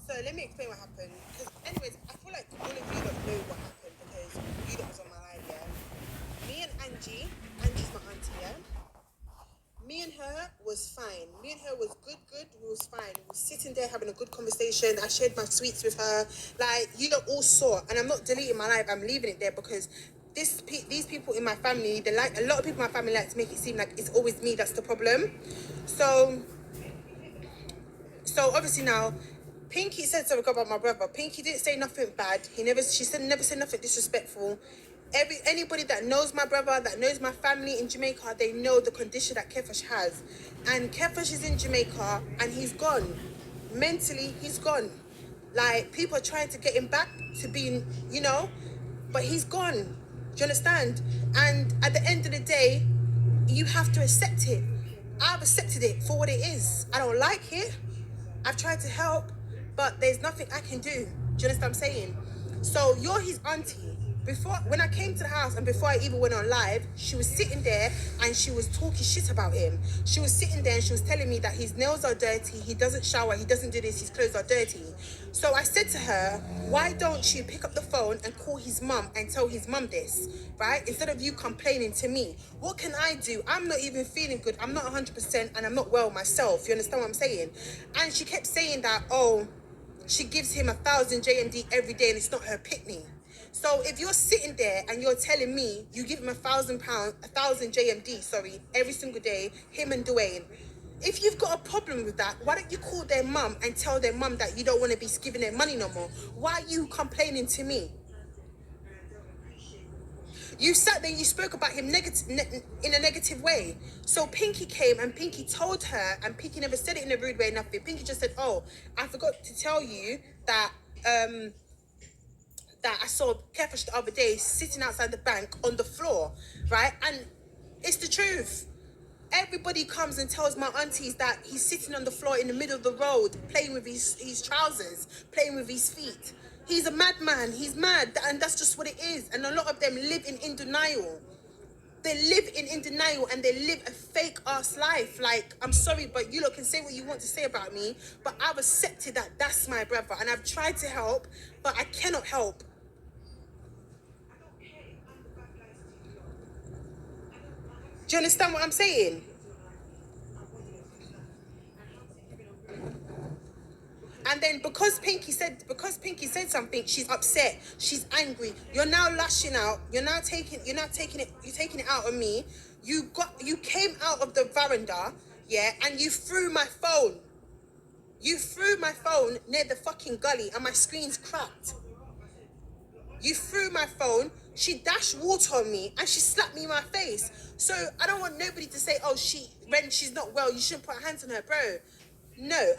So let me explain what happened. Because anyways, I feel like all of you don't know what happened because you don't was on my live, yeah. Me and Angie's my auntie, yeah. Me and her was fine. Me and her was good. We was fine. We was sitting there having a good conversation. I shared my sweets with her. Like, you know, all saw. And I'm not deleting my life. I'm leaving it there because these people in my family, they like, a lot of people in my family like to make it seem like it's always me that's the problem. So obviously now, Pinky said something about my brother. Pinky didn't say nothing bad. She said never said nothing disrespectful. Anybody that knows my brother, that knows my family in Jamaica, they know the condition that Kefash has. And Kefash is in Jamaica and he's gone. Mentally, he's gone. Like, people are trying to get him back to being, you know, but he's gone. Do you understand? And at the end of the day, you have to accept it. I've accepted it for what it is. I don't like it. I've tried to help, but there's nothing I can do. Do you understand what I'm saying? So you're his auntie. When I came to the house and before I even went on live, she was sitting there and she was talking shit about him. She was sitting there and she was telling me that his nails are dirty, he doesn't shower, he doesn't do this, his clothes are dirty. So I said to her, why don't you pick up the phone and call his mum and tell his mum this, right? Instead of you complaining to me. What can I do? I'm not even feeling good. I'm not 100% and I'm not well myself. You understand what I'm saying? And she kept saying that, oh, she gives him 1,000 JMD every day and it's not her pitney. So if you're sitting there and you're telling me you give him £1,000, 1,000 JMD, every single day, him and Dwayne, if you've got a problem with that, why don't you call their mum and tell their mum that you don't want to be giving them money no more? Why are you complaining to me? You sat there, you spoke about him in a negative way. So Pinky came and Pinky told her, and Pinky never said it in a rude way, nothing. Pinky just said, oh, I forgot to tell you that that I saw Kefash the other day sitting outside the bank on the floor, right? And it's the truth. Everybody comes and tells my aunties that he's sitting on the floor in the middle of the road, playing with his trousers, playing with his feet. He's a madman. He's mad, and that's just what it is. And a lot of them live in denial. They live in denial and they live a fake ass life. Like, I'm sorry, but you lot can say what you want to say about me, but I've accepted that that's my brother, and I've tried to help, but I cannot help. Do you understand what I'm saying? And then because Pinky said something, she's upset. She's angry. You're now lashing out. You're taking it out on me. You came out of the veranda, yeah, and you threw my phone. You threw my phone near the fucking gully and my screen's cracked. You threw my phone. She dashed water on me and she slapped me in my face. So I don't want nobody to say, oh, when she's not well, you shouldn't put hands on her, bro. No,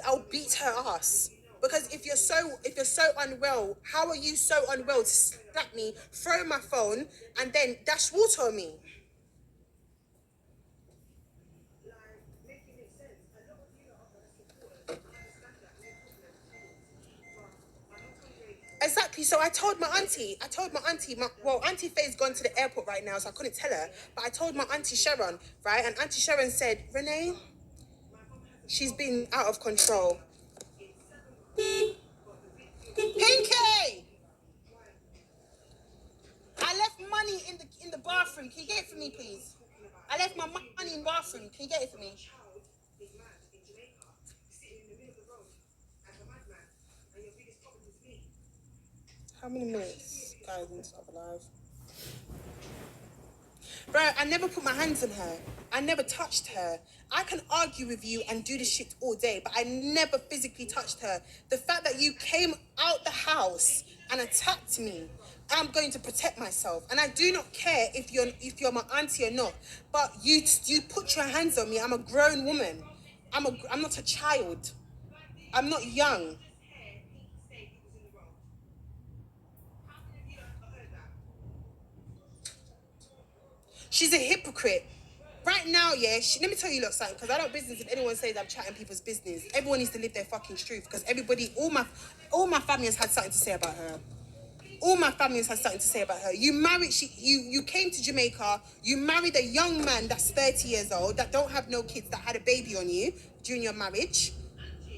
I'll beat her ass. Because if you're so unwell, how are you so unwell to slap me, throw my phone, and then dash water on me? Exactly. So I told my auntie, Auntie Faye's gone to the airport right now, so I couldn't tell her. But I told my auntie Sharon, right? And Auntie Sharon said, Renee, she's been out of control. Pinky! I left money in the bathroom. Can you get it for me, please? I left my money in the bathroom. Can you get it for me? How many minutes, guys, in this other live? Bro, I never put my hands on her. I never touched her. I can argue with you and do this shit all day, but I never physically touched her. The fact that you came out the house and attacked me, I'm going to protect myself. And I do not care if you're my auntie or not. But you put your hands on me. I'm a grown woman. I'm not a child. I'm not young. She's a hypocrite. Right now, yeah, let me tell you lot something, because I don't business if anyone says I'm chatting people's business. Everyone needs to live their fucking truth, because all my family has had something to say about her. All my family has had something to say about her. You came to Jamaica, you married a young man that's 30 years old, that don't have no kids, that had a baby on you during your marriage.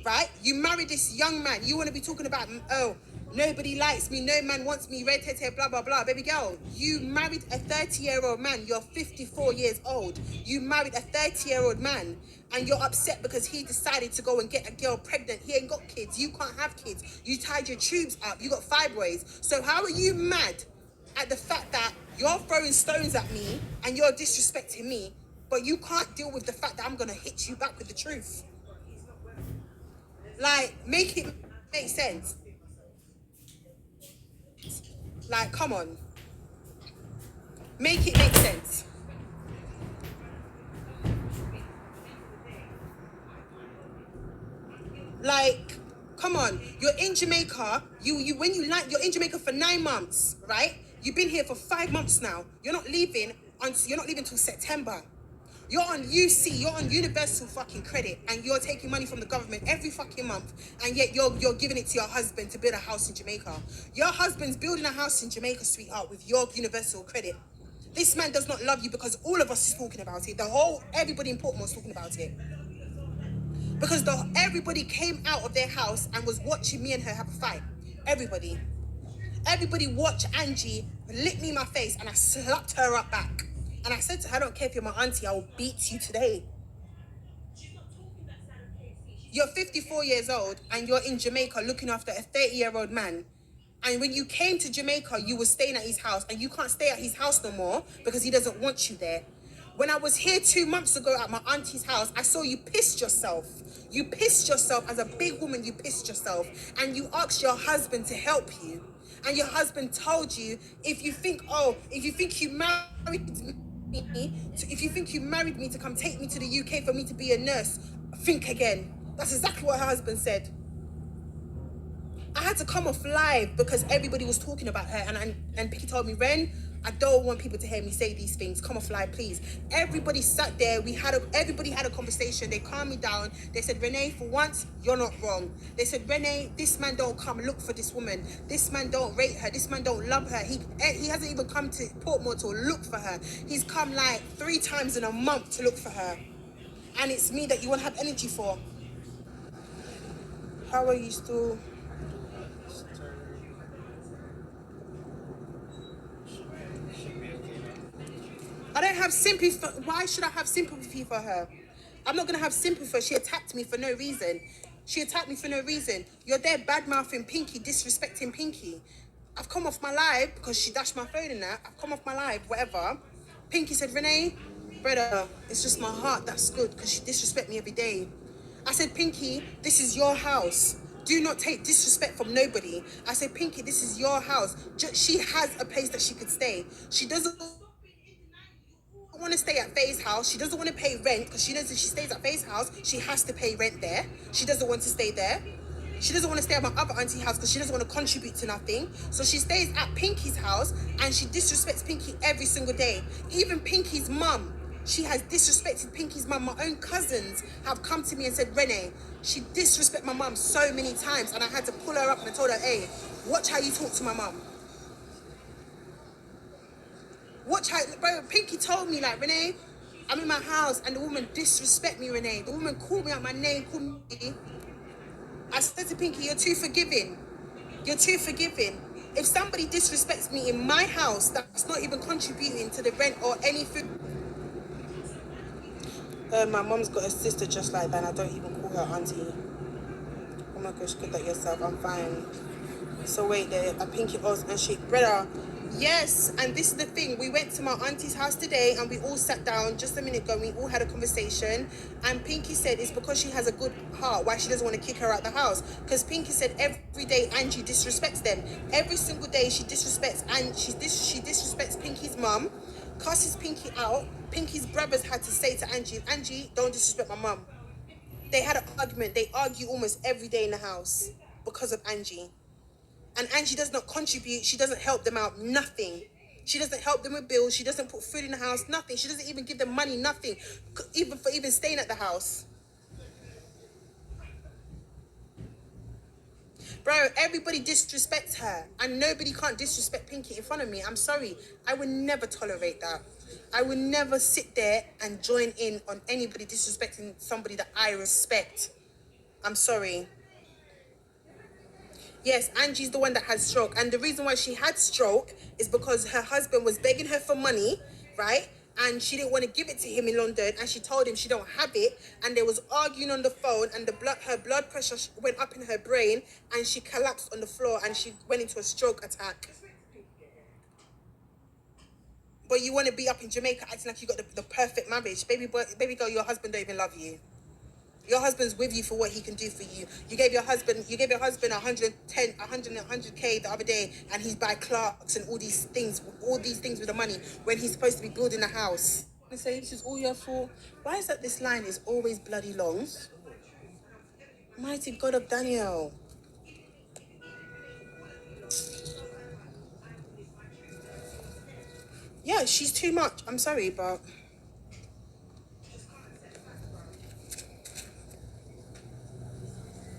right? You marry this young man. You want to be talking about, oh, nobody likes me, no man wants me, red tete, blah, blah, blah. Baby girl, you married a 30-year-old man. You're 54 years old. You married a 30-year-old man, and you're upset because he decided to go and get a girl pregnant. He ain't got kids. You can't have kids. You tied your tubes up. You got fibroids. So how are you mad at the fact that you're throwing stones at me and you're disrespecting me, but you can't deal with the fact that I'm going to hit you back with the truth? Like, make it make sense. Like, come on. Make it make sense. Like, come on. You're in Jamaica. You're in Jamaica for 9 months, right? You've been here for 5 months now. You're not leaving till September. You're on UC, you're on universal fucking credit, and you're taking money from the government every fucking month, and yet you're giving it to your husband to build a house in Jamaica. Your husband's building a house in Jamaica, sweetheart, with your universal credit. This man does not love you because all of us is talking about it. Everybody in Portmore is talking about it. Because everybody came out of their house and was watching me and her have a fight. Everybody. Everybody watched Angie lick me in my face, and I slapped her up back. And I said to her, I don't care if you're my auntie, I will beat you today. You're 54 years old and you're in Jamaica looking after a 30-year-old man. And when you came to Jamaica, you were staying at his house, and you can't stay at his house no more because he doesn't want you there. When I was here 2 months ago at my auntie's house, I saw you pissed yourself. You pissed yourself as a big woman, you pissed yourself. And you asked your husband to help you. And your husband told you, if you think you married me to come take me to the UK for me to be a nurse, think again. That's exactly what her husband said. I had to come off live because everybody was talking about her, and Picky told me, Ren, I don't want people to hear me say these things. Come off live, please. Everybody sat there. Everybody had a conversation. They calmed me down. They said, Renee, for once, you're not wrong. They said, Renee, this man don't come look for this woman. This man don't rate her. This man don't love her. He hasn't even come to Portmore to look for her. He's come like 3 times in a month to look for her. And it's me that you want to have energy for. How are you still? I don't have sympathy for... Why should I have sympathy for her? I'm not going to have sympathy for her. She attacked me for no reason. You're there bad-mouthing Pinky, disrespecting Pinky. I've come off my live because she dashed my phone in that. I've come off my live, whatever. Pinky said, Renee, brother, it's just my heart that's good because she disrespect me every day. I said, Pinky, this is your house. Do not take disrespect from nobody. I said, Pinky, this is your house. She has a place that she could stay. She doesn't want to stay at Faye's house. She doesn't want to pay rent because she knows if she stays at Faye's house, she has to pay rent there. She doesn't want to stay there. She doesn't want to stay at my other auntie's house because she doesn't want to contribute to nothing. So she stays at Pinky's house, and she disrespects Pinky every single day. Even Pinky's mum, she has disrespected Pinky's mum. My own cousins have come to me and said, Renee, she disrespected my mum so many times, and I had to pull her up and I told her, hey, watch how you talk to my mum. Watch how, bro, Pinky told me, like, Renee, I'm in my house and the woman disrespect me, Renee. The woman called me out my name, called me. I said to Pinky, you're too forgiving. You're too forgiving. If somebody disrespects me in my house, that's not even contributing to the rent or any food. My mom's got a sister just like that, and I don't even call her auntie. Oh my gosh, good at yourself, I'm fine. So wait there, I Pinky Oz and she, brother. Yes, and this is the thing. We went to my auntie's house today and we all sat down just a minute ago. We all had a conversation, and Pinky said it's because she has a good heart why she doesn't want to kick her out the house. Because Pinky said every day Angie disrespects them. Every single day she disrespects, and she disrespects Pinky's mum, cusses Pinky out. Pinky's brothers had to say to Angie, Angie, don't disrespect my mum. They had an argument. They argue almost every day in the house because of Angie. And Angie does not contribute. She doesn't help them out. Nothing. She doesn't help them with bills. She doesn't put food in the house. Nothing. She doesn't even give them money. Nothing. Even for staying at the house. Bro, everybody disrespects her. And nobody can't disrespect Pinky in front of me. I'm sorry. I would never tolerate that. I would never sit there and join in on anybody disrespecting somebody that I respect. I'm sorry. Yes, Angie's the one that had stroke. And the reason why she had stroke is because her husband was begging her for money, right? And she didn't want to give it to him in London. And she told him she don't have it. And they was arguing on the phone. And her blood pressure went up in her brain. And she collapsed on the floor. And she went into a stroke attack. But you want to be up in Jamaica acting like you got the perfect marriage. Baby girl, your husband don't even love you. Your husband's with you for what he can do for you. You gave your husband 100K the other day, and he's buy Clarks and all these things with the money when he's supposed to be building a house. I say, this is all your fault. Why is that this line is always bloody long? Mighty God of Daniel. Yeah, she's too much. I'm sorry, but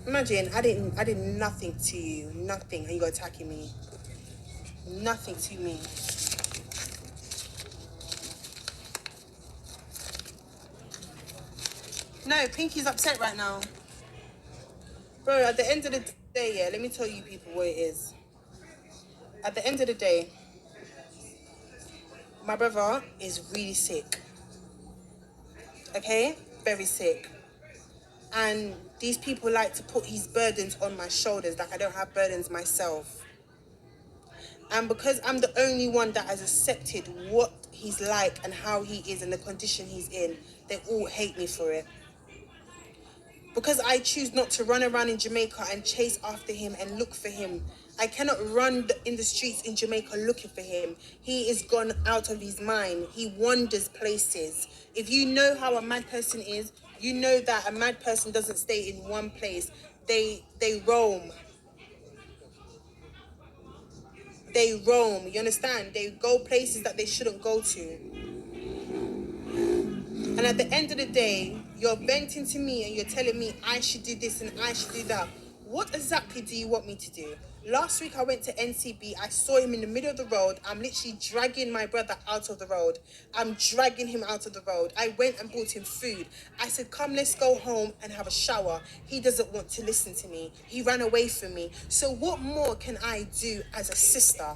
imagine I did nothing to you, nothing, and you're attacking me. Nothing to me. No, Pinky's upset right now. Bro, at the end of the day, yeah, let me tell you people what it is. At the end of the day, my brother is really sick. Okay? Very sick. And these people like to put his burdens on my shoulders, like I don't have burdens myself. And because I'm the only one that has accepted what he's like and how he is and the condition he's in, they all hate me for it. Because I choose not to run around in Jamaica and chase after him and look for him. I cannot run in the streets in Jamaica looking for him. He is gone out of his mind. He wanders places. If you know how a mad person is, you know that a mad person doesn't stay in one place. They roam. They roam, you understand? They go places that they shouldn't go to. And at the end of the day, you're venting to me and you're telling me I should do this and I should do that. What exactly do you want me to do? Last week I went to NCB. I saw him in the middle of the road. I'm literally dragging my brother out of the road. I'm dragging him out of the road. I went and bought him food. I said, come, let's go home and have a shower. He doesn't want to listen to me. He ran away from me. So what more can I do as a sister?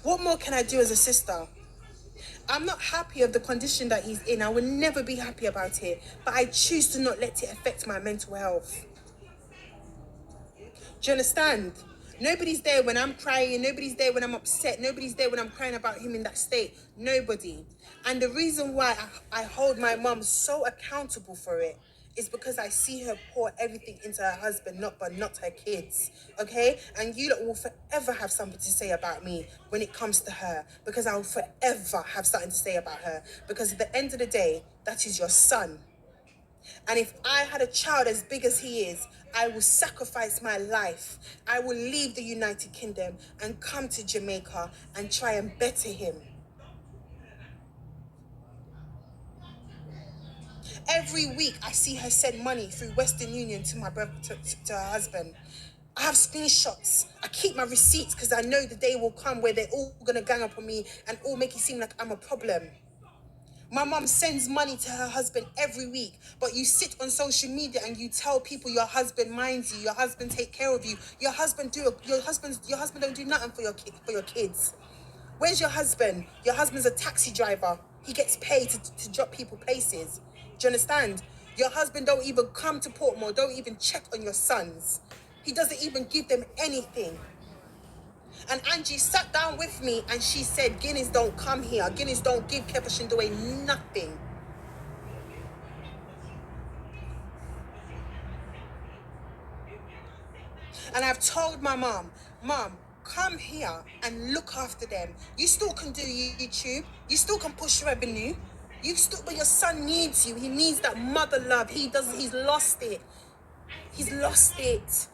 What more can I do as a sister? I'm not happy of the condition that he's in. I will never be happy about it. But I choose to not let it affect my mental health. Do you understand? Nobody's there when I'm crying. Nobody's there when I'm upset. Nobody's there when I'm crying about him in that state. Nobody. And the reason why I hold my mum so accountable for it is because I see her pour everything into her husband, not her kids, okay? And you lot will forever have something to say about me when it comes to her, because I will forever have something to say about her, because at the end of the day, that is your son. And if I had a child as big as he is, I will sacrifice my life. I will leave the United Kingdom and come to Jamaica and try and better him. Every week I see her send money through Western Union to my brother, to her husband. I have screenshots. I keep my receipts because I know the day will come where they're all gonna gang up on me and all make it seem like I'm a problem. My mum sends money to her husband every week, but you sit on social media and you tell people your husband minds you, your husband take care of you, your husband don't do nothing for your kids. Where's your husband? Your husband's a taxi driver. He gets paid to drop people places. Do you understand? Your husband don't even come to Portmore, don't even check on your sons. He doesn't even give them anything. And Angie sat down with me and she said, Guinness don't come here. Guinness don't give Kepa Shindaway nothing. And I've told my mum, come here and look after them. You still can do YouTube. You still can push revenue. But your son needs you. He needs that mother love. He's lost it. He's lost it.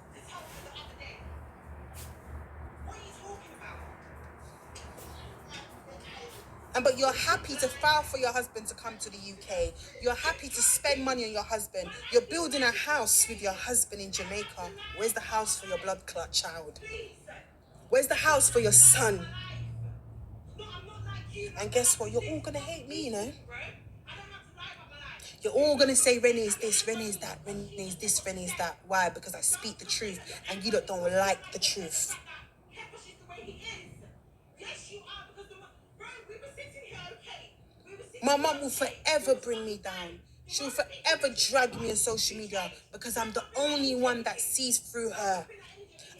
But you're happy to file for your husband to come to the UK. You're happy to spend money on your husband. You're building a house with your husband in Jamaica. Where's the house for your blood clot child? Where's the house for your son? And guess what? You're all gonna hate me, you know? You're all going to say Renee's this, Renee's that, Renee's this, Renee's that. Why? Because I speak the truth and you don't like the truth. My mum will forever bring me down. She'll forever drag me on social media because I'm the only one that sees through her.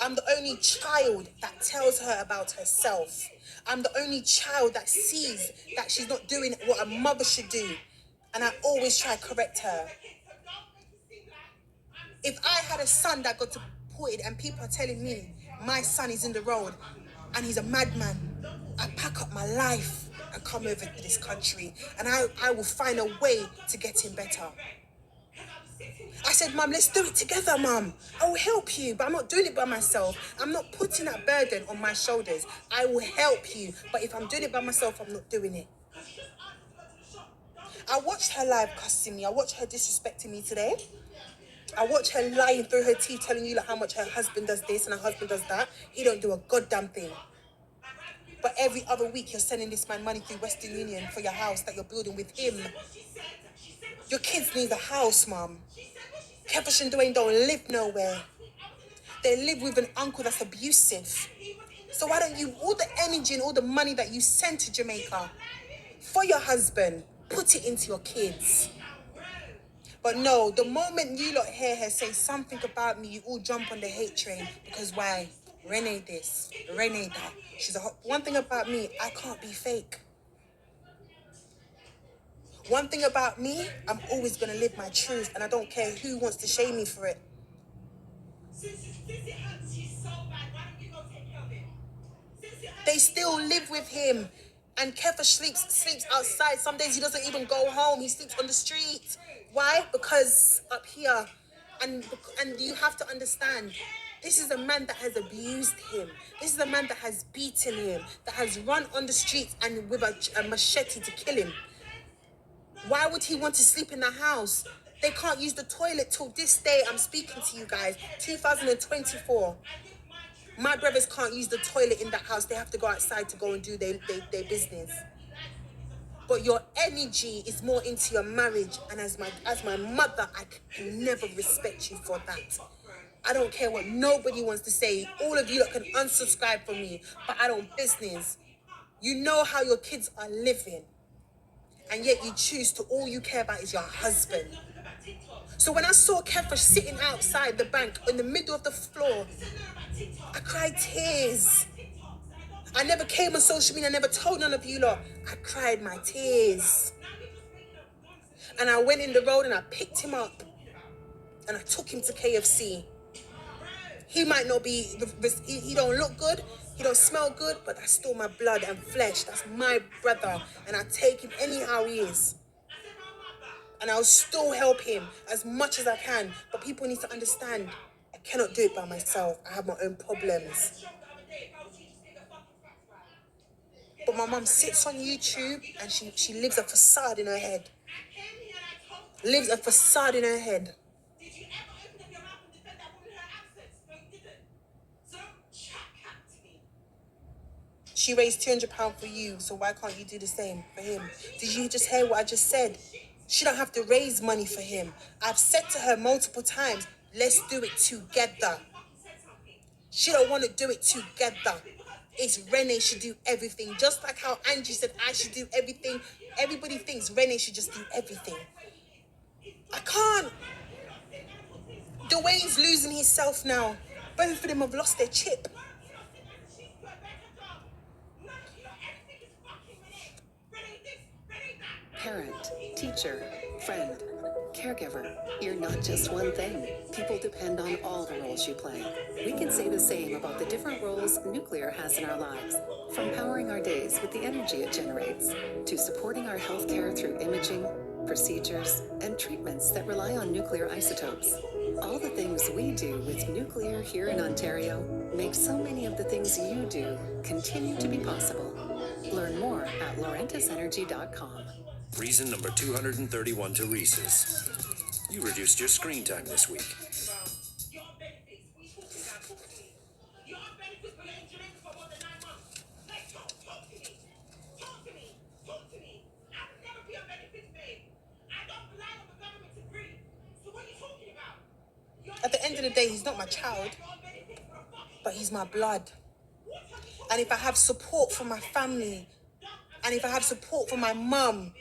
I'm the only child that tells her about herself. I'm the only child that sees that she's not doing what a mother should do. And I always try to correct her. If I had a son that got deported and people are telling me my son is in the road and he's a madman, I pack up my life and come over to this country and I will find a way to get him better. I said, Mum, let's do it together, Mum. I will help you, but I'm not doing it by myself. I'm not putting that burden on my shoulders. I will help you, but if I'm doing it by myself, I'm not doing it. I watched her live cussing me. I watched her disrespecting me today. I watched her lying through her teeth, telling you like how much her husband does this and her husband does that. He don't do a goddamn thing. But every other week, you're sending this man money through Western Union for your house that you're building with him. Your kids need a house, Mum. Kevish and Dwayne don't live nowhere. They live with an uncle that's abusive. So why don't you, all the energy and all the money that you send to Jamaica for your husband, put it into your kids. But no, the moment you lot hear her say something about me, you all jump on the hate train. Because why? Renee this, Renee that. One thing about me, I can't be fake. One thing about me, I'm always going to live my truth and I don't care who wants to shame me for it. They still live with him. And Kefir sleeps outside. Some days he doesn't even go home. He sleeps on the street. Why? Because up here, and you have to understand, this is a man that has abused him. This is a man that has beaten him, that has run on the streets and with a machete to kill him. Why would he want to sleep in the house? They can't use the toilet till this day. I'm speaking to you guys, 2024. My brothers can't use the toilet in that house. They have to go outside to go and do their business. But your energy is more into your marriage. And as my mother, I can never respect you for that. I don't care what nobody wants to say. All of you that can unsubscribe from me, but I don't business. You know how your kids are living. And yet you choose to, all you care about is your husband. So when I saw Kefir sitting outside the bank in the middle of the floor, I cried tears. I never came on social media. I never told none of you lot. I cried my tears. And I went in the road and I picked him up. And I took him to KFC. He might not be, he don't look good. He don't smell good. But that's still my blood and flesh. That's my brother. And I take him anyhow he is. And I'll still help him as much as I can. But people need to understand, I cannot do it by myself. I have my own problems. But my mum sits on YouTube and she lives a facade in her head. Lives a facade in her head. She raised £200 for you, so why can't you do the same for him? Did you just hear what I just said? She don't have to raise money for him. I've said to her multiple times, let's do it together. She don't want to do it together. It's Renee should do everything. Just like how Angie said I should do everything. Everybody thinks Renee should just do everything. I can't. Dwayne's losing himself now. Both of them have lost their chip. Parent, teacher, friend, caregiver. You're not just one thing. People depend on all the roles you play. We can say the same about the different roles nuclear has in our lives. From powering our days with the energy it generates, to supporting our healthcare through imaging, procedures, and treatments that rely on nuclear isotopes. All the things we do with nuclear here in Ontario make so many of the things you do continue to be possible. Learn more at laurentisenergy.com. Reason number 231 to Reese's. You reduced your screen time this week. At the end of the day, he's not my child, but he's my blood. And if I have support from my family, and if I have support from my mum,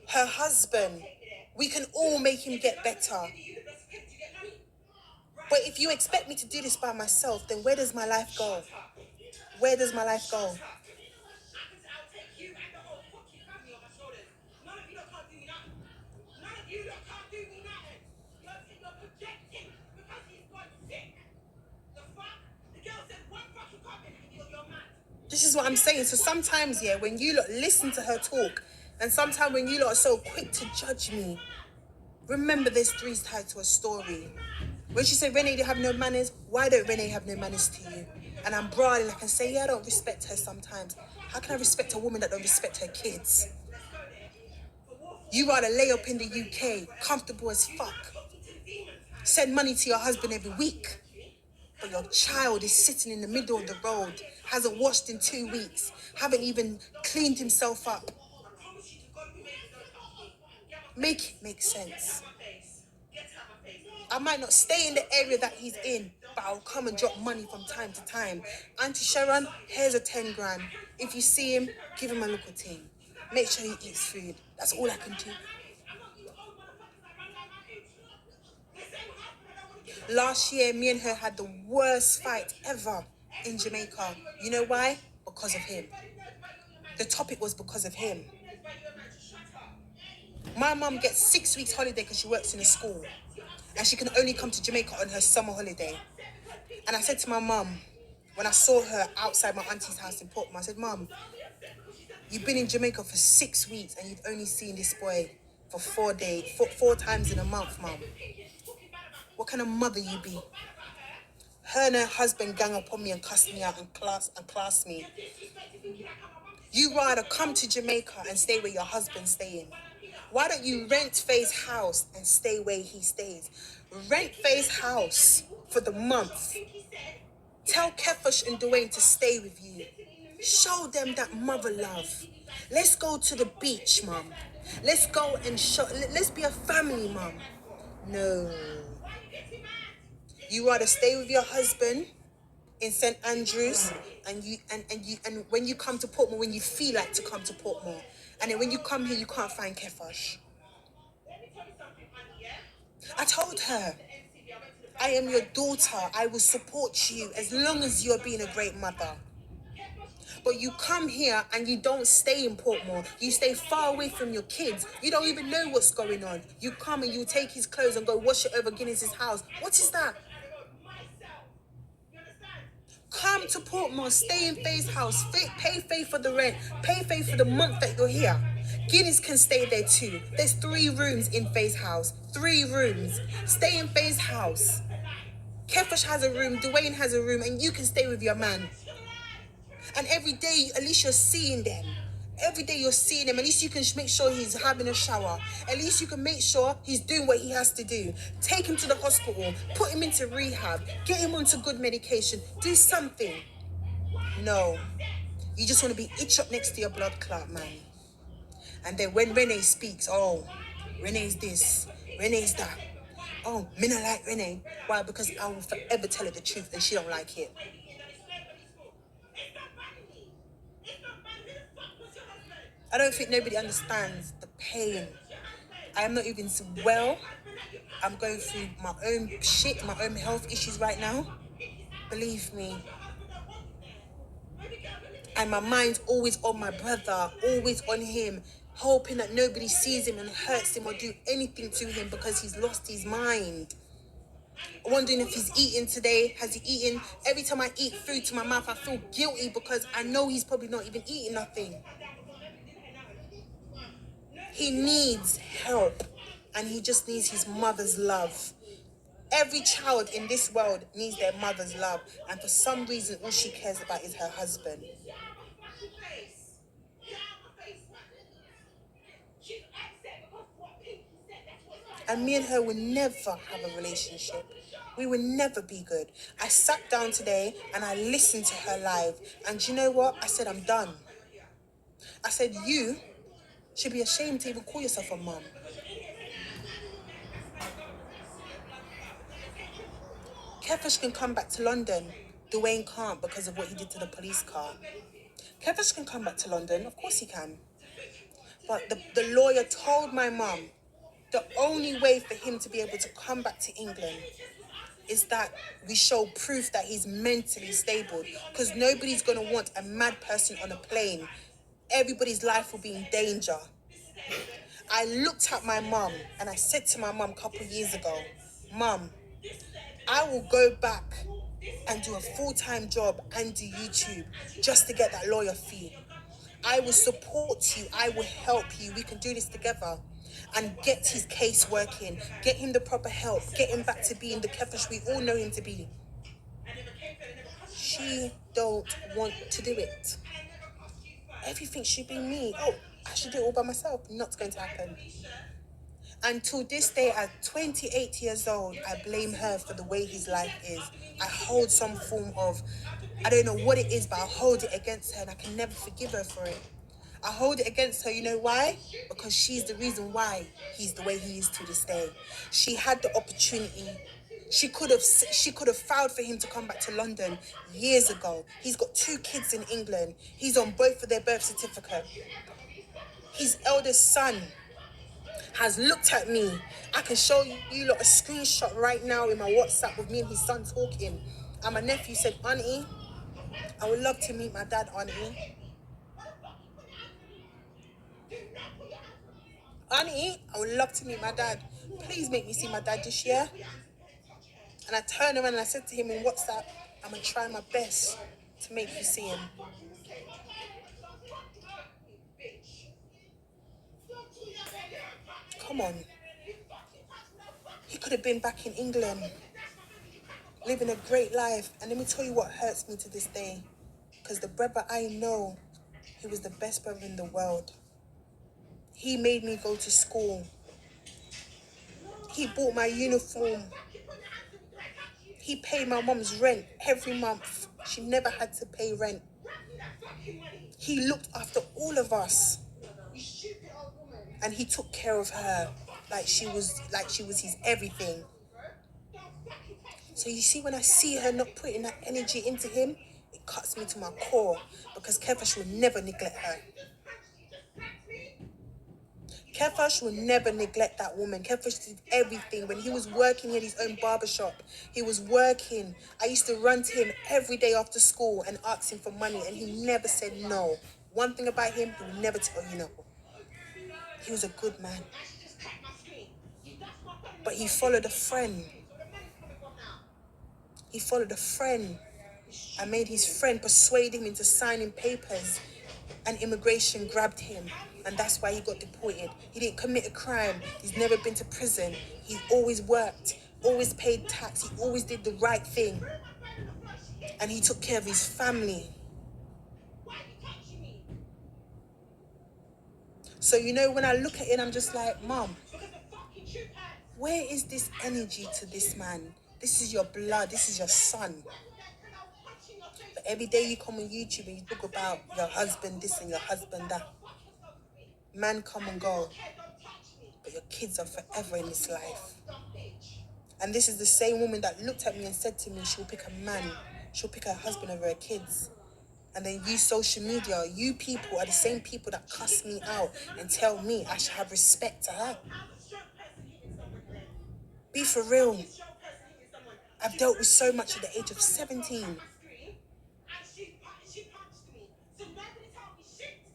her husband, we can all make him get better. But if you expect me to do this by myself, then where does my life go? Where does my life go? This is what I'm saying. So sometimes, yeah, when you lot listen to her talk, and sometimes when you lot are so quick to judge me, remember there's three sides to a story. When she said Renee, you have no manners, why don't Renee have no manners to you? And I'm brawling, I can say, yeah, I don't respect her sometimes. How can I respect a woman that don't respect her kids? You rather lay up in the UK, comfortable as fuck. Send money to your husband every week. But your child is sitting in the middle of the road, hasn't washed in 2 weeks, haven't even cleaned himself up. Make it make sense. I might not stay in the area that he's in, but I'll come and drop money from time to time. Auntie Sharon, here's a 10 grand. If you see him, give him a little thing. Make sure he eats food. That's all I can do. Last year, me and her had the worst fight ever in Jamaica. You know why? Because of him. The topic was because of him. My mum gets 6 weeks holiday because she works in a school. And she can only come to Jamaica on her summer holiday. And I said to my mum, when I saw her outside my auntie's house in Portmore, I said, Mum, you've been in Jamaica for 6 weeks and you've only seen this boy for 4 days, four times in a month, Mum. What kind of mother you be? Her and her husband gang up on me and cuss me out and class me. You rather come to Jamaica and stay where your husband's staying. Why don't you rent Faye's house and stay where he stays? Rent Faye's house for the month. Tell Kefish and Dwayne to stay with you. Show them that mother love. Let's go to the beach, Mum. Let's go and let's be a family, Mum. No. You rather stay with your husband in St. Andrews and when you come to Portmore, when you feel like to come to Portmore, and then when you come here, you can't find Kefish. I told her, I am your daughter. I will support you as long as you're being a great mother. But you come here and you don't stay in Portmore. You stay far away from your kids. You don't even know what's going on. You come and you take his clothes and go wash it over Guinness's house. What is that? Come to Portmore, stay in Faye's house, pay Faye for the rent, pay Faye for the month that you're here. Guinness can stay there too. There's 3 rooms in Faye's house. 3 rooms. Stay in Faye's house. Kefish has a room, Dwayne has a room, and you can stay with your man. And every day, at least you're seeing them. Every day you're seeing him. At least you can make sure he's having a shower. At least you can make sure he's doing what he has to do. Take him to the hospital. Put him into rehab. Get him onto good medication. Do something. No. You just want to be itch up next to your blood clot, man. And then when Renee speaks, oh, Renee's this, Renee's that. Oh, me not like Renee. Why? Because I will forever tell her the truth and she don't like it. I don't think nobody understands the pain. I am not even well. I'm going through my own shit, my own health issues right now. Believe me. And my mind's always on my brother, always on him, hoping that nobody sees him and hurts him or do anything to him because he's lost his mind. Wondering if he's eaten today. Has he eaten? Every time I eat food to my mouth, I feel guilty because I know he's probably not even eating nothing. He needs help and he just needs his mother's love. Every child in this world needs their mother's love, and for some reason all she cares about is her husband. And me and her will never have a relationship. We will never be good. I sat down today and I listened to her live, and you know what? I said, I'm done. I said, you should be ashamed to even call yourself a mum. Kefish can come back to London. Dwayne can't because of what he did to the police car. Kefish can come back to London, of course he can. But the lawyer told my mum the only way for him to be able to come back to England is that we show proof that he's mentally stable, because nobody's going to want a mad person on a plane. Everybody's life will be in danger. I looked at my mum and I said to my mum a couple of years ago, Mum, I will go back and do a full-time job and do YouTube just to get that lawyer fee. I will support you. I will help you. We can do this together and get his case working, get him the proper help, get him back to being the Kefish we all know him to be. She don't want to do it. Everything should be me. Oh, I should do it all by myself. Not going to happen. And to this day, at 28 years old, I blame her for the way his life is. I hold some form of, I don't know what it is, but I hold it against her and I can never forgive her for it. I hold it against her, you know why? Because she's the reason why he's the way he is to this day. She had the opportunity. She could have filed for him to come back to London years ago. He's got 2 kids in England. He's on both of their birth certificate. His eldest son has looked at me. I can show you lot a screenshot right now in my WhatsApp with me and his son talking. And my nephew said, Auntie, I would love to meet my dad, Auntie. Auntie, I would love to meet my dad. Please make me see my dad this year. And I turned around and I said to him in WhatsApp, I'm going to try my best to make you see him. Come on. He could have been back in England, living a great life. And let me tell you what hurts me to this day. Because the brother I know, he was the best brother in the world. He made me go to school. He bought my uniform. He paid my mum's rent every month. She never had to pay rent. He looked after all of us. And he took care of her like she was his everything. So you see, when I see her not putting that energy into him, it cuts me to my core, because Kefish will never neglect her. Kefish will never neglect that woman. Kefish did everything. When he was working in his own barbershop, he was working. I used to run to him every day after school and ask him for money, and he never said no. One thing about him, he will never tell you no. He was a good man. But he followed a friend. He followed a friend and made his friend persuade him into signing papers, and immigration grabbed him, and that's why he got deported. He didn't commit a crime. He's never been to prison. He's always worked, always paid tax. He always did the right thing, and he took care of his family. So, you know, when I look at it, I'm just like, Mom, where is this energy to this man? This is your blood. This is your son. But every day you come on YouTube and you talk about your husband this and your husband that. Man come and go, but your kids are forever in this life. And this is the same woman that looked at me and said to me she'll pick a man, she'll pick her husband over her kids. And then you social media, you people are the same people that cuss me out and tell me I should have respect to her. Be for real. I've dealt with so much at the age of 17.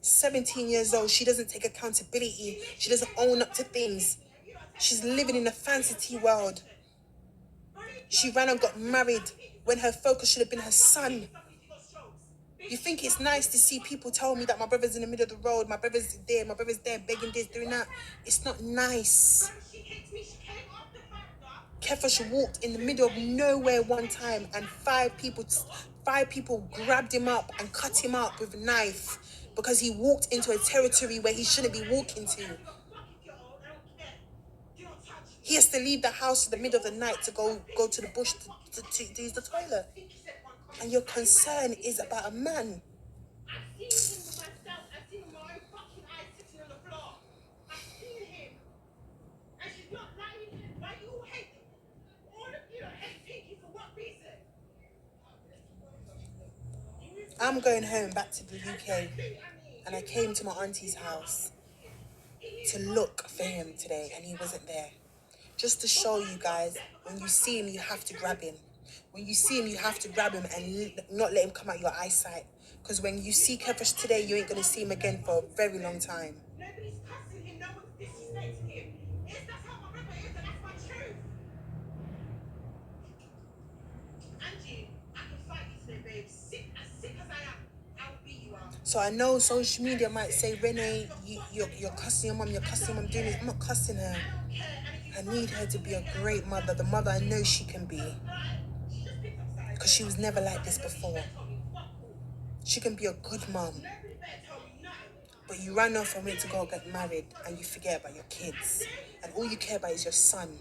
17 years old, she doesn't take accountability. She doesn't own up to things. She's living in a fantasy world. She ran and got married when her focus should have been her son. You think it's nice to see people tell me that my brother's in the middle of the road, my brother's there, begging this, doing that. It's not nice. Kefish walked in the middle of nowhere one time, and five people grabbed him up and cut him up with a knife because he walked into a territory where he shouldn't be walking to. He has to leave the house in the middle of the night to go to the bush to use the toilet. And your concern is about a man. I'm going home back to the UK, and I came to my auntie's house to look for him today, and he wasn't there. Just to show you guys, when you see him, you have to grab him. When you see him, you have to grab him and not let him come out your eyesight. Because when you see Kevish today, you ain't going to see him again for a very long time. Nobody's cussing him, no one's disrespecting him. That's how my brother is, and that's my truth. Angie, I can fight you today, babe. Sick as I am, I will beat you up. So I know social media might say, Renee, you're cussing your mum, you're cussing your mum, doing this. I'm not cussing her. I need her to be a great mother, the mother I know she can be. Because she was never like this before. She can be a good mum. But you run off and went to go get married and you forget about your kids. And all you care about is your son.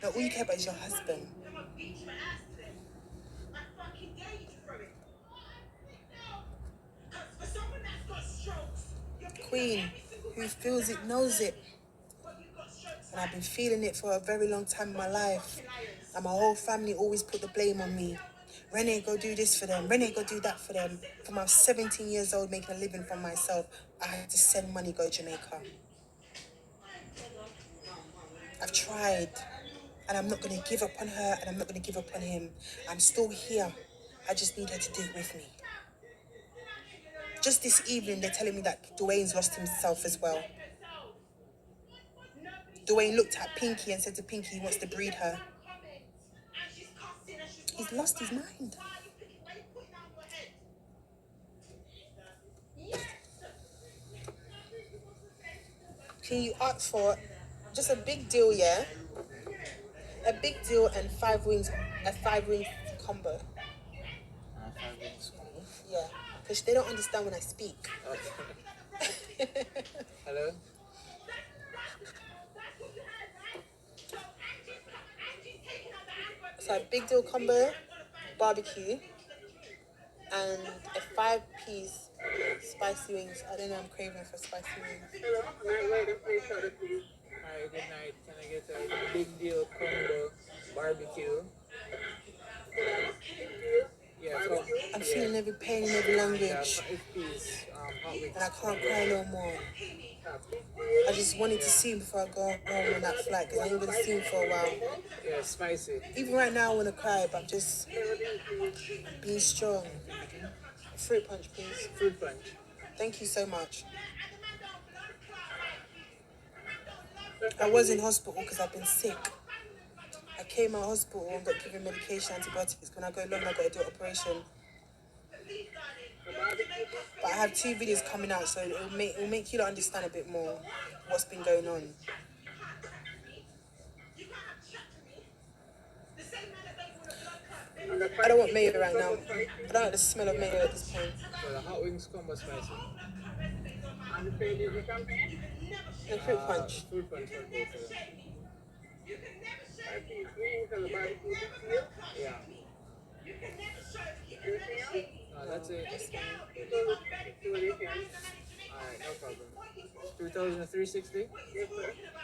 No, all you care about is your husband. Queen, who feels it knows it. And I've been feeling it for a very long time in my life. And my whole family always put the blame on me. Renee, go do this for them. Renee, go do that for them. From I was 17 years old, making a living for myself, I had to send money, go to Jamaica. I've tried. And I'm not going to give up on her, and I'm not going to give up on him. I'm still here. I just need her to do it with me. Just this evening, they're telling me that Dwayne's lost himself as well. Dwayne looked at Pinky and said to Pinky he wants to breed her. He's lost his mind. Can you ask for just a big deal, yeah? A big deal and a 5 wings combo. 5 wings combo? Yeah, because they don't understand when I speak. Okay. Hello? So a big deal combo, barbecue, and a 5-piece spicy wings. I don't know, I'm craving for spicy wings. Alright, good night. Can I get a big deal combo barbecue? Yeah, I'm feeling every pain in every language, 5 piece hot wings. and I can't cry no more. I just wanted to see him before I go home on that flight, because I ain't gonna see him for a while. Yeah, spicy. Even right now I want to cry, but I'm just being strong. Fruit punch, please. Fruit punch. Thank you so much. I was in hospital because I've been sick. I came out of hospital and got given medication, antibiotics. When I go long, I got to do an operation. But I have 2 videos coming out, so it'll make you lot understand a bit more what's been going on. I don't want mayo right now. I don't like the smell of mayo at this point. So the hot wings combo spicy. And fruit punch. Fruit punch for both of them. Yeah. No, that's it. Alright, no problem. 2,360?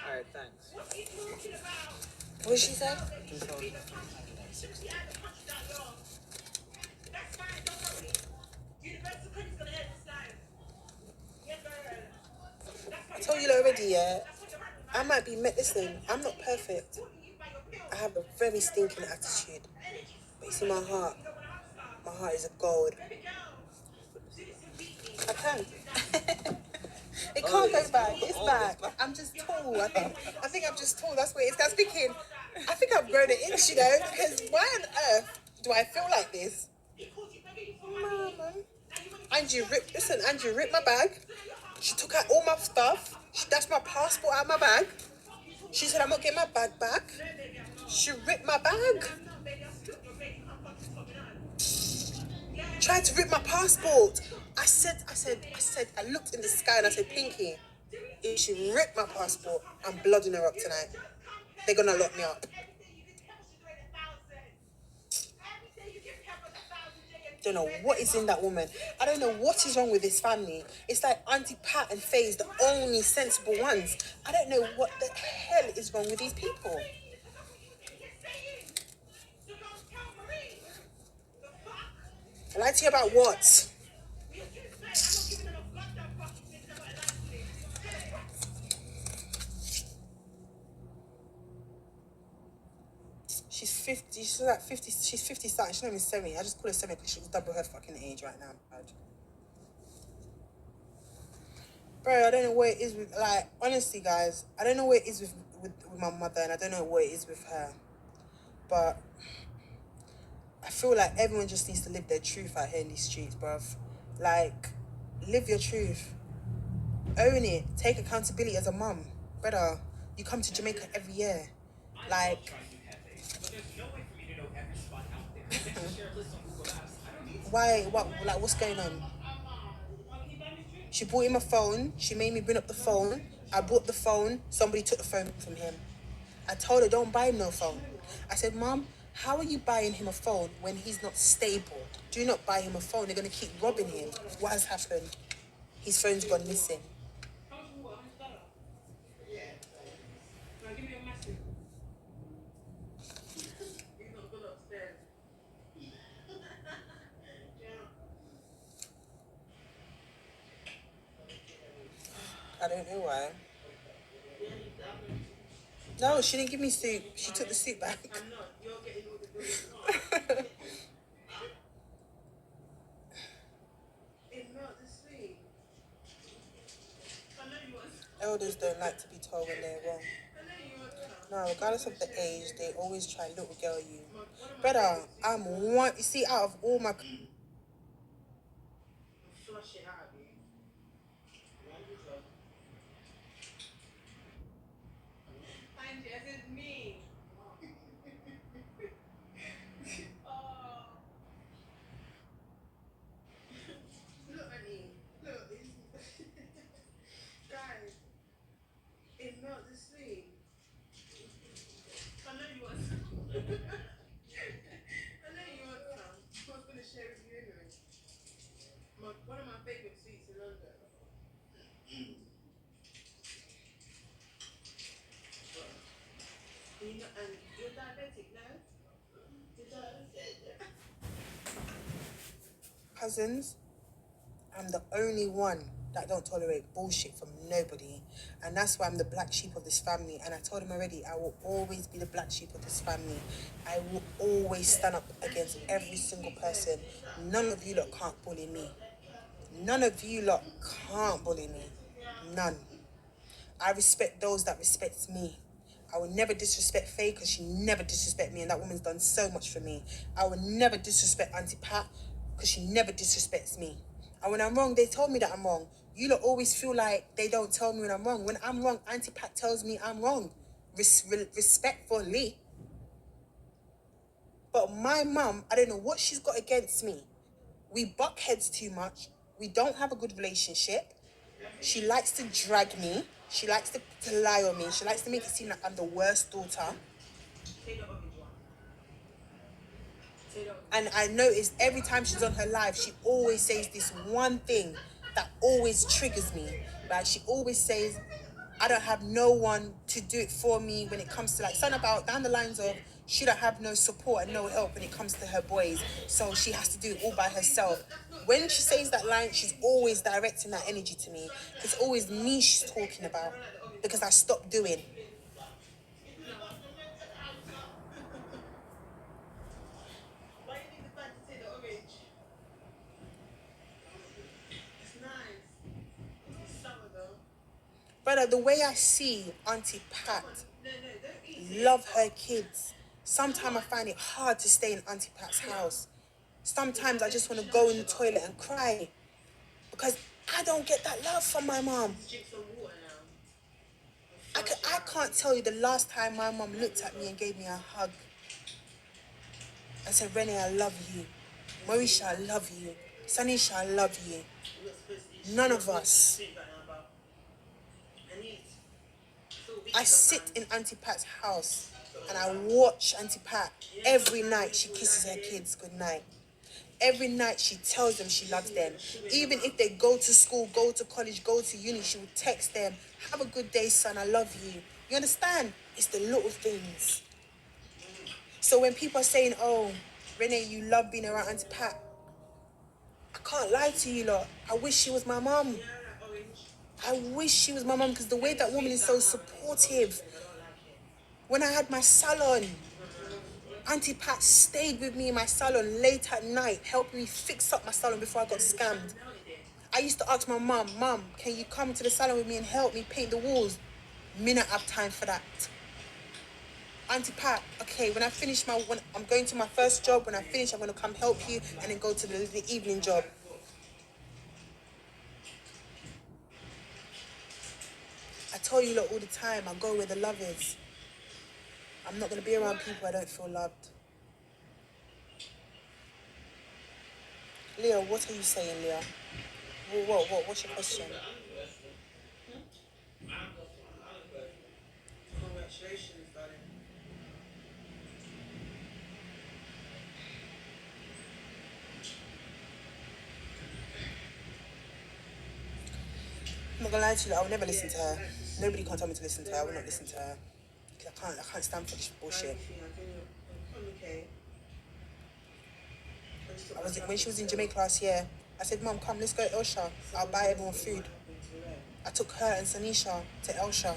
Alright, thanks. What did she say? 2,360. I told you already, yeah? I might be, listen, I'm not perfect. I have a very stinking attitude. But you see my heart is a gold. I can. It can't go back. It's back. I'm just tall. I think I'm just tall. That's what it is. I'm thinking, I think I've grown an inch, you know, because why on earth do I feel like this? Mama. Angie ripped my bag. She took out all my stuff. She dashed my passport out of my bag. She said, I'm not getting my bag back. She ripped my bag. Tried to rip my passport. I looked in the sky and I said, Pinky, if she ripped my passport, I'm blooding her up tonight. They're gonna lock me up. Don't know what is in that woman. I don't know what is wrong with this family. It's like Auntie Pat and Faye, the only sensible ones. I don't know what the hell is wrong with these people. I lied to you about what? 50. She's like 50. She's 50 something. She's not even 70. I just call her 70 because she was double her fucking age right now. Bro, I don't know what it is with, like, honestly, guys, I don't know what it is with my mother, and I don't know what it is with her. But I feel like everyone just needs to live their truth out here in these streets, bruv. Like, live your truth. Own it. Take accountability as a mum. Brother, you come to Jamaica every year. Like, why, like, what's going on? She bought him a phone. She made me bring up the phone. I bought the phone. Somebody took the phone from him. I told her, don't buy him no phone. I said, Mom, how are you buying him a phone when he's not stable? Do not buy him a phone. They're going to keep robbing him. What has happened? His phone's gone missing. I don't know why. No, she didn't give me soup. She took the soup back. I'm not. You're getting all the good. It's not the sweet. I know you want. Elders don't like to be told when they're wrong. I know you want. No, regardless of the age, they always try little girl you. Brother, I'm one. You see, out of all my. Flush it out of you. Find it as it's me. Oh. Look, Annie. Look, it's guys. It's not the sweet. I know you want some. I know you want some. I was gonna share with you anyway. One of my favorite sweets in London. You know, and you're diabetic, no? You're diabetic. Cousins, I'm the only one that don't tolerate bullshit from nobody, and that's why I'm the black sheep of this family. And I told him already, I will always be the black sheep of this family. I will always stand up against every single person. None of you lot can't bully me. None of you lot can't bully me. None. I respect those that respect me. I will never disrespect Faye because she never disrespect me, and that woman's done so much for me. I will never disrespect Auntie Pat because she never disrespects me. And when I'm wrong, they told me that I'm wrong. You lot always feel like they don't tell me when I'm wrong. When I'm wrong, Auntie Pat tells me I'm wrong. Respectfully. But my mum, I don't know what she's got against me. We buck heads too much. We don't have a good relationship. She likes to drag me. She likes to lie on me. She likes to make it seem like I'm the worst daughter. And I notice every time she's on her live, she always says this one thing that always triggers me. Like, she always says, I don't have no one to do it for me when it comes to, like, something about down the lines of, she don't have no support and no help when it comes to her boys, so she has to do it all by herself. When she says that line, she's always directing that energy to me. It's always me she's talking about, because I stopped doing. Why you need the bag to say the orange? It's nice. It's sour though. Brother, the way I see Auntie Pat love her kids, sometimes I find it hard to stay in Auntie Pat's house. Sometimes I just want to go in the toilet and cry because I don't get that love from my mom. I can't tell you the last time my mom looked at me and gave me a hug and said, Renee, I love you. Marisha, I love you. Sanisha, I love you. None of us. I sit in Auntie Pat's house and I watch Auntie Pat. Every night she kisses her kids goodnight. Every night she tells them she loves them. Even if they go to school, go to college, go to uni, she will text them, have a good day, son, I love you. You understand? It's the little things. So when people are saying, oh, Renee, you love being around Auntie Pat, I can't lie to you lot. I wish she was my mum. I wish she was my mum, because the way that woman is so supportive. When I had my salon, Auntie Pat stayed with me in my salon late at night, helping me fix up my salon before I got scammed. I used to ask my mum, can you come to the salon with me and help me paint the walls? Me not have time for that. Auntie Pat, okay, when I'm going to my first job, when I finish, I'm going to come help you and then go to the evening job. I tell you lot all the time, I go where the love is. I'm not going to be around people I don't feel loved. Leah, what are you saying, Leah? What's your question? Congratulations, darling. I'm not gonna lie to you, I will never listen to her. Nobody can tell me to listen to her. I will not listen to her. I can't stand for this bullshit. Okay. When she was in Jamaica last year, I said, Mum, come, let's go to Elsha. I'll buy everyone food. I took her and Sanisha to Elsha.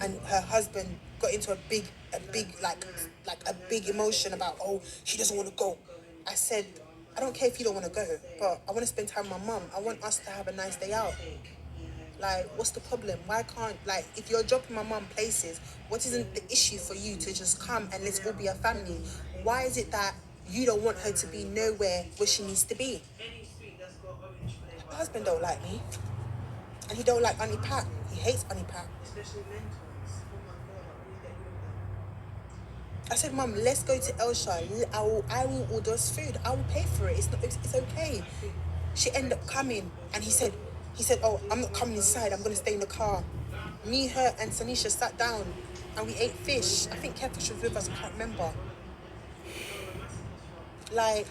And her husband got into a big emotion about, oh, she doesn't want to go. I said, I don't care if you don't want to go, but I want to spend time with my mum. I want us to have a nice day out. Like, what's the problem? Why can't, like, if you're dropping my mum places, what isn't the issue for you to just come and let's all be a family? Why is it that you don't want her to be nowhere where she needs to be? My husband don't like me. And he don't like Auntie Pat. He hates Auntie Pat. Especially mentors. Oh my God, I really get rid of them. I said, Mum, let's go to Elsha. I will order us food. I will pay for it. It's okay. She ended up coming, and he said, oh, I'm not coming inside. I'm gonna stay in the car. Me, her, and Sanisha sat down, and we ate fish. I think Catfish was with us. I can't remember. Like,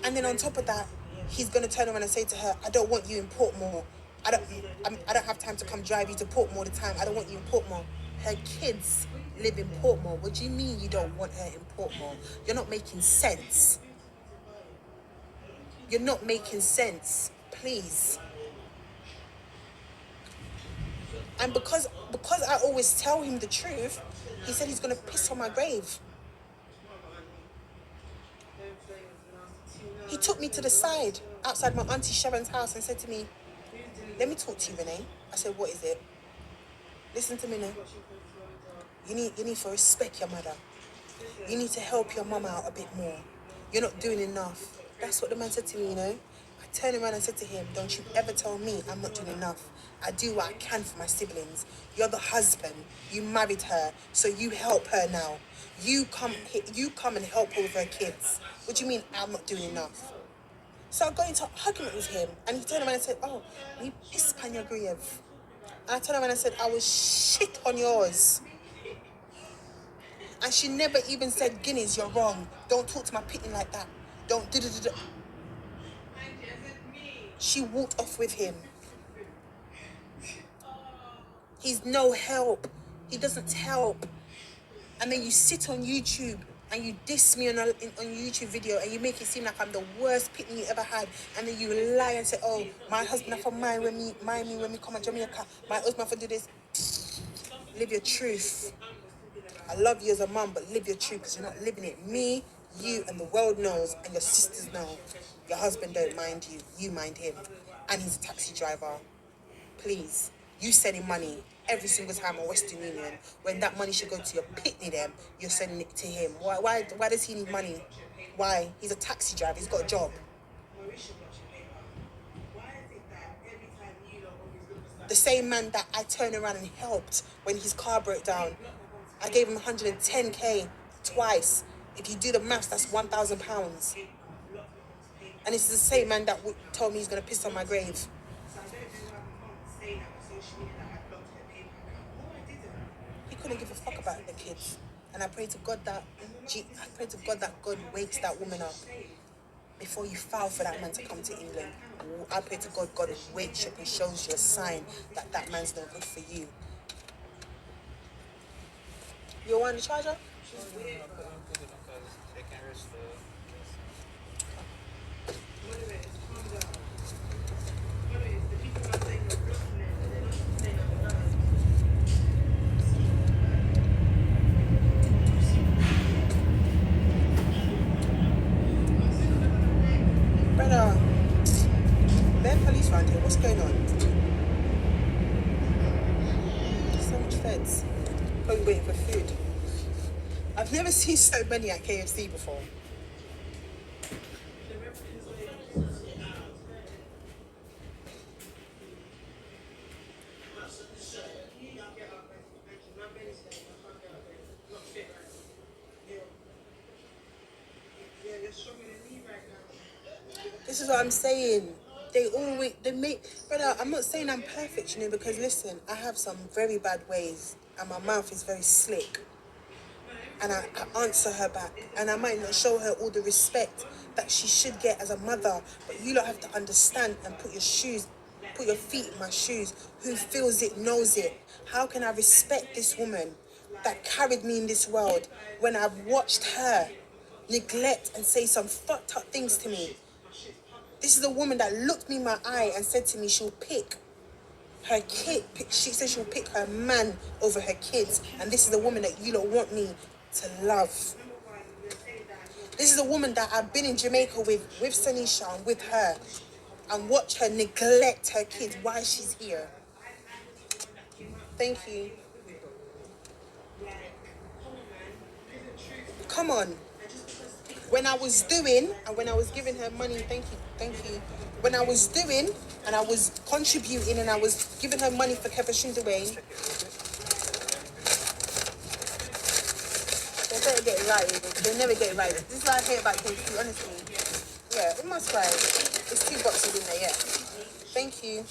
and then on top of that, he's gonna turn around and say to her, I don't want you in Portmore. I don't have time to come drive you to Portmore all the time. I don't want you in Portmore. Her kids live in Portmore. What do you mean you don't want her in Portmore? You're not making sense. You're not making sense. Please. And because I always tell him the truth, he said he's gonna piss on my grave. He took me to the side outside my Auntie Sharon's house and said to me, let me talk to you, Renee. I said, what is it? Listen to me now. You need to respect your mother. You need to help your mum out a bit more. You're not doing enough. That's what the man said to me, you know. I turned around and said to him, don't you ever tell me I'm not doing enough. I do what I can for my siblings. You're the husband. You married her, so you help her now. You come and help her with her kids. What do you mean I'm not doing enough? So I got into an argument with him, and he turned around and said, oh, you piss on your grave. And I turned around and said, I will shit on yours. And she never even said, Guinness, you're wrong. Don't talk to my pitting like that. Don't do. She walked off with him. He's no help. He doesn't help. And then you sit on YouTube and you diss me on YouTube video and you make it seem like I'm the worst pitting you ever had. And then you lie and say, oh, my husband for mind me when we come to Jamaica. My husband for do this. Live your truth. I love you as a mum, but live your truth because you're not living it. Me, you, and the world knows, and your sisters know. Your husband don't mind you. You mind him. And he's a taxi driver. Please. You send him money every single time on Western Union. When that money should go to your pitney them, you're sending it to him. Why does he need money? Why? He's a taxi driver. He's got a job. The same man that I turned around and helped when his car broke down. I gave him 110k twice. If you do the maths, that's £1,000. And it's the same man that told me he's going to piss on my grave. He couldn't give a fuck about the kids. And I pray to God that God wakes that woman up before you file for that man to come to England. I pray to God wakes you up and shows you a sign that that man's not good for you. You want the charger? What's going on? So much feds. Probably waiting for food. I've never seen so many at KFC before. This is what I'm saying. They make, brother, I'm not saying I'm perfect, you know, because listen, I have some very bad ways and my mouth is very slick. And I answer her back. And I might not show her all the respect that she should get as a mother. But you lot have to understand and put your feet in my shoes. Who feels it, knows it. How can I respect this woman that carried me in this world when I've watched her neglect and say some fucked up things to me? This is a woman that looked me in my eye and said to me she'll pick her kid. She said she'll pick her man over her kids. And this is the woman that you don't want me to love. This is a woman that I've been in Jamaica with Sanisha and with her, and watch her neglect her kids while she's here. Thank you. Come on. When I was doing and when I was giving her money, thank you. When I was doing and I was contributing and I was giving her money for Kevin Shindaway, they better get it right. They never get it right. This is what I hate about KFC, honestly. Yeah, it must right. It's 2 boxes in there, yeah. Thank you.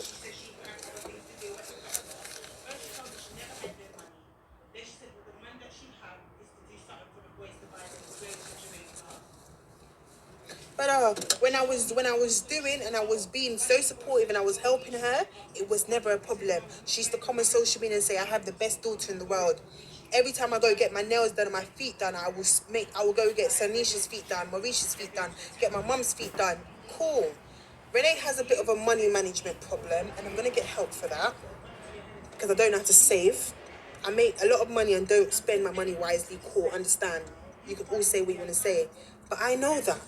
But when I was doing and I was being so supportive and I was helping her, it was never a problem. She used to come on social media and say, I have the best daughter in the world. Every time I go get my nails done and my feet done, I will go get Sanisha's feet done, Mauritius' feet done, get my mum's feet done. Cool. Renee has a bit of a money management problem and I'm gonna get help for that because I don't know how to save. I make a lot of money and don't spend my money wisely. Cool, understand. You can all say what you want to say. But I know that.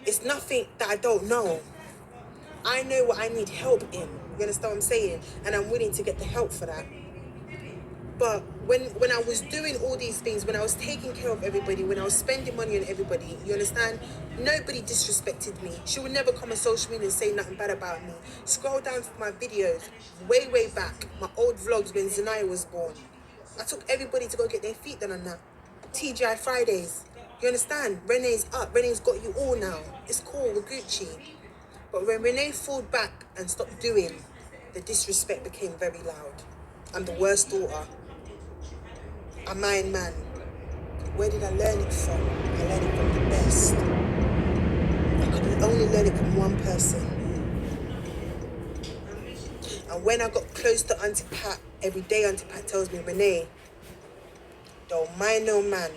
It's nothing that I don't know. I know what I need help in. You understand what I'm saying? And I'm willing to get the help for that. But when I was doing all these things, when I was taking care of everybody, when I was spending money on everybody, you understand? Nobody disrespected me. She would never come on social media and say nothing bad about me. Scroll down to my videos, way back, my old vlogs when Zanaya was born. I took everybody to go get their feet done on that. TGI Fridays. You understand? Renee's up. Renee's got you all now. It's cool. We're Gucci. But when Renee falled back and stopped doing, the disrespect became very loud. I'm the worst daughter. I'm my man. Where did I learn it from? I learned it from the best. I could only learn it from one person. And when I got close to Auntie Pat, every day Auntie Pat tells me, Renee, don't mind no man.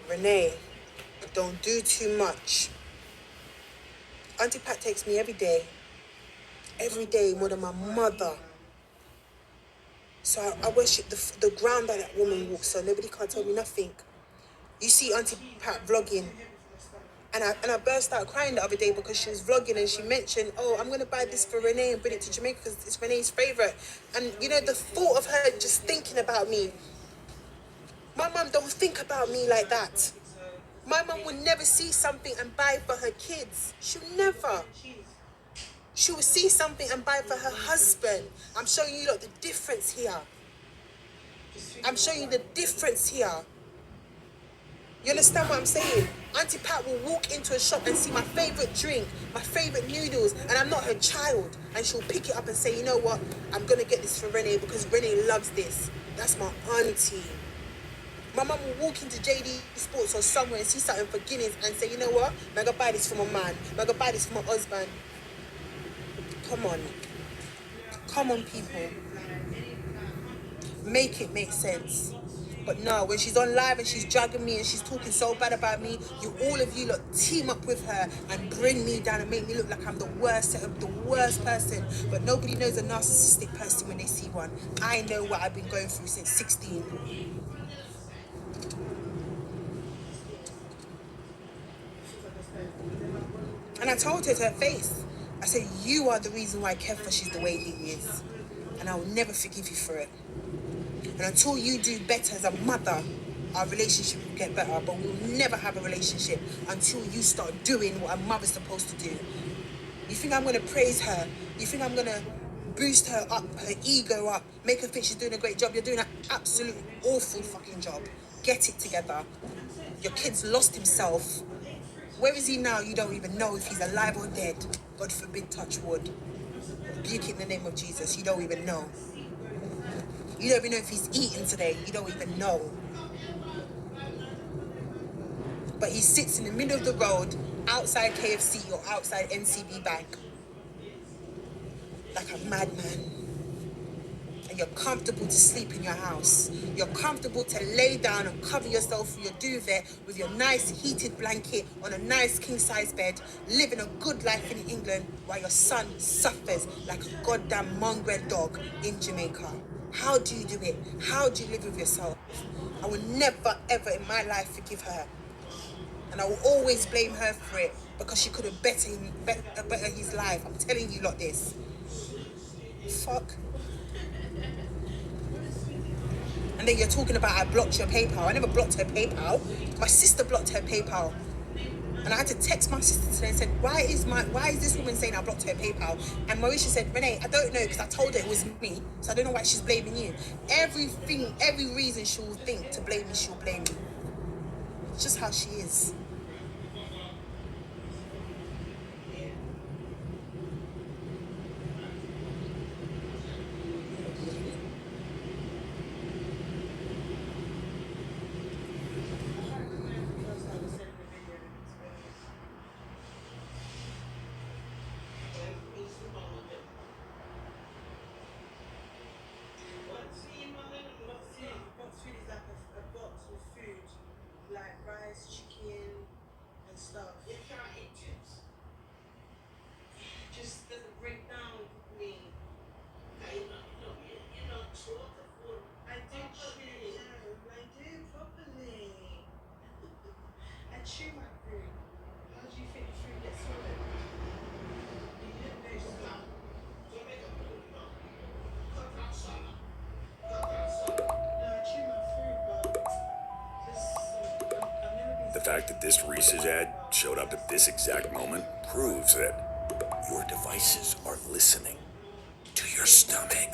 Renee, don't do too much. Auntie Pat takes me every day more than my mother. So I worship the ground that woman walks on. Nobody can't tell me nothing. You see Auntie Pat vlogging, and I burst out crying the other day because she was vlogging and she mentioned, oh, I'm going to buy this for Renee and bring it to Jamaica because it's Renee's favourite. And you know, the thought of her just thinking about me. My mum don't think about me like that. My mum would never see something and buy for her kids. She'll never. She will see something and buy for her husband. I'm showing you the difference here. I'm showing you the difference here. You understand what I'm saying? Auntie Pat will walk into a shop and see my favourite drink, my favourite noodles, and I'm not her child. And she'll pick it up and say, you know what? I'm going to get this for Renee because Renee loves this. That's my auntie. My mum will walk into JD Sports or somewhere and see something for Guinness and say, you know what? I'm going to buy this for my man. I'm going to buy this for my husband. Come on. Come on, people. Make it make sense. But no, when she's on live and she's dragging me and she's talking so bad about me, all of you team up with her and bring me down and make me look like I'm the worst person. But nobody knows a narcissistic person when they see one. I know what I've been going through since 16. And I told her to her face. I say you are the reason why Keffish is the way he is. And I will never forgive you for it. And until you do better as a mother, our relationship will get better. But we'll never have a relationship until you start doing what a mother's supposed to do. You think I'm going to praise her? You think I'm going to boost her up, her ego up, make her think she's doing a great job? You're doing an absolute awful fucking job. Get it together. Your kid's lost himself. Where is he now? You don't even know if he's alive or dead. God forbid, touch wood. Rebuke it in the name of Jesus. You don't even know. You don't even know if he's eating today. You don't even know. But he sits in the middle of the road, outside KFC or outside NCB Bank, like a madman. And you're comfortable to sleep in your house. You're comfortable to lay down and cover yourself with your duvet, with your nice heated blanket on a nice king-size bed, living a good life in England while your son suffers like a goddamn mongrel dog in Jamaica. How do you do it? How do you live with yourself? I will never, ever in my life forgive her. And I will always blame her for it because she could have better his life. I'm telling you lot this. Fuck. And then you're talking about I blocked your PayPal. I never blocked her PayPal. My sister blocked her PayPal. And I had to text my sister today and said, why is this woman saying I blocked her PayPal? And Marisha said, Renee, I don't know because I told her it was me. So I don't know why she's blaming you. Every reason she will think to blame me, she'll blame me. It's just how she is. The fact that this Reese's ad showed up at this exact moment proves that your devices are listening to your stomach.